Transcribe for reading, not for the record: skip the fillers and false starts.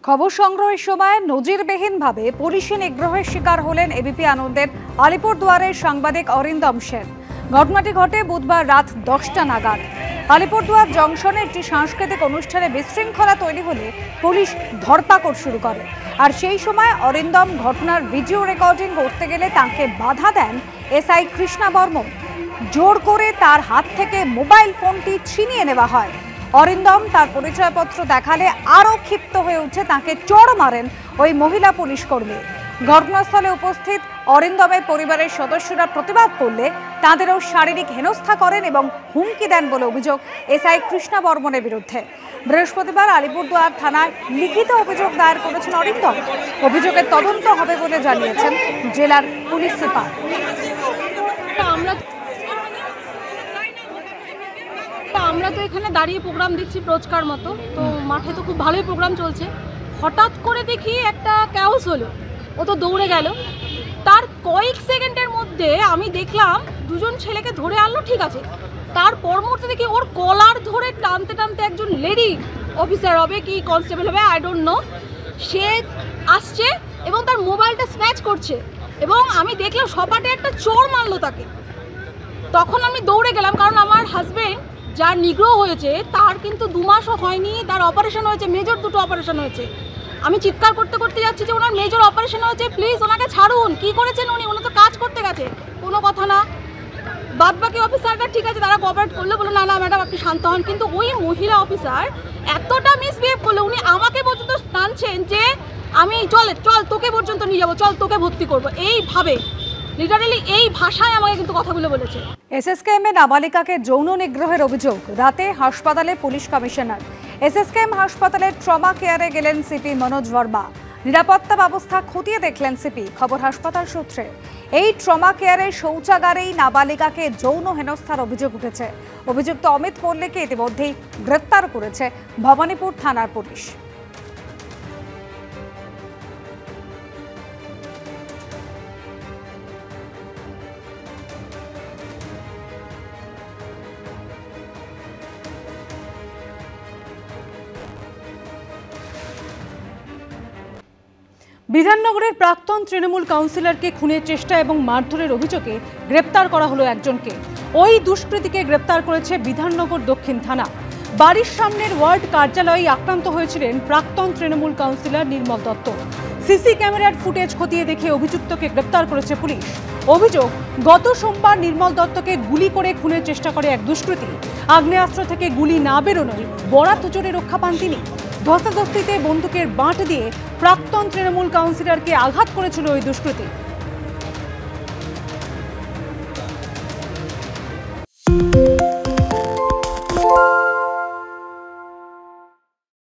খবর সংগ্রহের সময় নজিরবিহীনভাবে পুলিশি নিগ্রহের শিকার হলেন এবিপি আনন্দের আলিপুরদুয়ারের সাংবাদিক অরিন্দম সেন। ঘটনাটি ঘটে বুধবার রাত 10টা নাগাদ। আলিপুরদুয়ার জংশনে একটি সাংস্কৃতিক অনুষ্ঠানে বিশৃঙ্খলা তৈরি হলে পুলিশ ধরপাকড় শুরু করে। আর সেই সময় অরিন্দম ঘটনার ভিডিও রেকর্ডিং করতে গেলে তাকে বাধা দেন এসআই কৃষ্ণা বর্মন। জোর করে তার হাত থেকে মোবাইল ফোনটি ছিনিয়ে নেওয়া হয়। অরিন্দম তার পরিচয়পত্র দেখালে আরও ক্ষিপ্ত হয়ে উঠে তাকে চড় মারেন ওই মহিলা পুলিশ কর্মী। ঘটনাস্থলে উপস্থিত অরিন্দমের পরিবারের সদস্যরা প্রতিবাদ করলে তাদেরও শারীরিক হেনস্থা করেন এবং হুমকি দেন বলে অভিযোগ এসআই কৃষ্ণা বর্মনের বিরুদ্ধে। বৃহস্পতিবার আলিপুরদুয়ার থানায় লিখিত অভিযোগ দায়ের করেছেন অরিন্দম। অভিযোগের তদন্ত হবে বলে জানিয়েছেন জেলার পুলিশ সুপার। আমরা তো এখানে দাঁড়িয়ে প্রোগ্রাম দিচ্ছি রোজকার মতো, তো মাঠে তো খুব ভালোই প্রোগ্রাম চলছে। হঠাৎ করে দেখি একটা ক্যাওস হলো, ও তো দৌড়ে গেল। তার কয়েক সেকেন্ডের মধ্যে আমি দেখলাম দুজন ছেলেকে ধরে আনলো, ঠিক আছে। তার পর মুহূর্তে দেখি ওর কলার ধরে টানতে টানতে একজন লেডি অফিসার হবে কি কনস্টেবল হবে আই ডোন্ট নো, সে আসছে এবং তার মোবাইলটা স্ন্যাচ করছে এবং আমি দেখলাম সপাটে একটা চোর মারলো তাকে। তখন আমি দৌড়ে গেলাম, কারণ আমার হাজবেন্ড যার নিগ্রহ হয়েছে তার কিন্তু 2 মাসও হয়নি, তার অপারেশন হয়েছে, মেজর 2টো অপারেশন হয়েছে। আমি চিৎকার করতে করতে যাচ্ছি যে ওনার মেজর অপারেশন হয়েছে, প্লিজ ওনাকে ছাড়ুন। কি করেছেন উনি তো কাজ করতে গেছে, কোনো কথা না। বাদ বাকি অফিসাররা ঠিক আছে, তারা কোঅপারেট করলে, বলে না না ম্যাডাম আপনি শান্ত হন। কিন্তু ওই মহিলা অফিসার এতটা মিসবিহেভ করলো, উনি আমাকে পর্যন্ত টানছেন যে আমি চল তোকে পর্যন্ত নিয়ে যাবো, চল তোকে ভর্তি করবো, এইভাবে লিটারালি এই ভাষায় আমাকে কিন্তু কথাগুলো বলেছে। এসএসকেএম এ নাবালিকাকে যৌন নিগ্রহের অভিযোগ রাতে হাসপাতালে পুলিশ কমিশনার। এসএসকেএম হাসপাতালের ট্রমা কেয়ারে গেলেন সিপি মনোজ বর্মা। নিরাপত্তা ব্যবস্থা খতিয়ে দেখলেন সিপি। খবর হাসপাতাল সূত্রে, এই ট্রমা কেয়ারের শৌচাগারেই নাবালিকাকে যৌন হেনস্থার অভিযোগ উঠেছে। অভিযুক্ত অমিত মল্লিককে ইতিমধ্যেই গ্রেপ্তার করেছে ভবানীপুর থানার পুলিশ। বিধাননগরের প্রাক্তন তৃণমূল কাউন্সিলরকে খুনের চেষ্টা এবং মারধরের অভিযোগে গ্রেপ্তার করা হলো একজনকে। ওই দুষ্কৃতীকে গ্রেপ্তার করেছে বিধাননগর দক্ষিণ থানা। বাড়ির সামনের ওয়ার্ড কার্যালয়ে আক্রান্ত হয়েছিলেন প্রাক্তন তৃণমূল কাউন্সিলর নির্মল দত্ত। সিসি ক্যামেরার ফুটেজ খতিয়ে দেখে অভিযুক্তকে গ্রেপ্তার করেছে পুলিশ। অভিযোগ, গত সোমবার নির্মল দত্তকে গুলি করে খুনের চেষ্টা করে এক দুষ্কৃতী। আগ্নেয়াস্ত্র থেকে গুলি না বেরোনোয় বরাত জোরে রক্ষা পান তিনি। ধস্তাধস্তিতে বন্দুকের বাঁট দিয়ে প্রাক্তন তৃণমূল কাউন্সিলরকে আঘাত করেছিল ওই দুষ্কৃতী।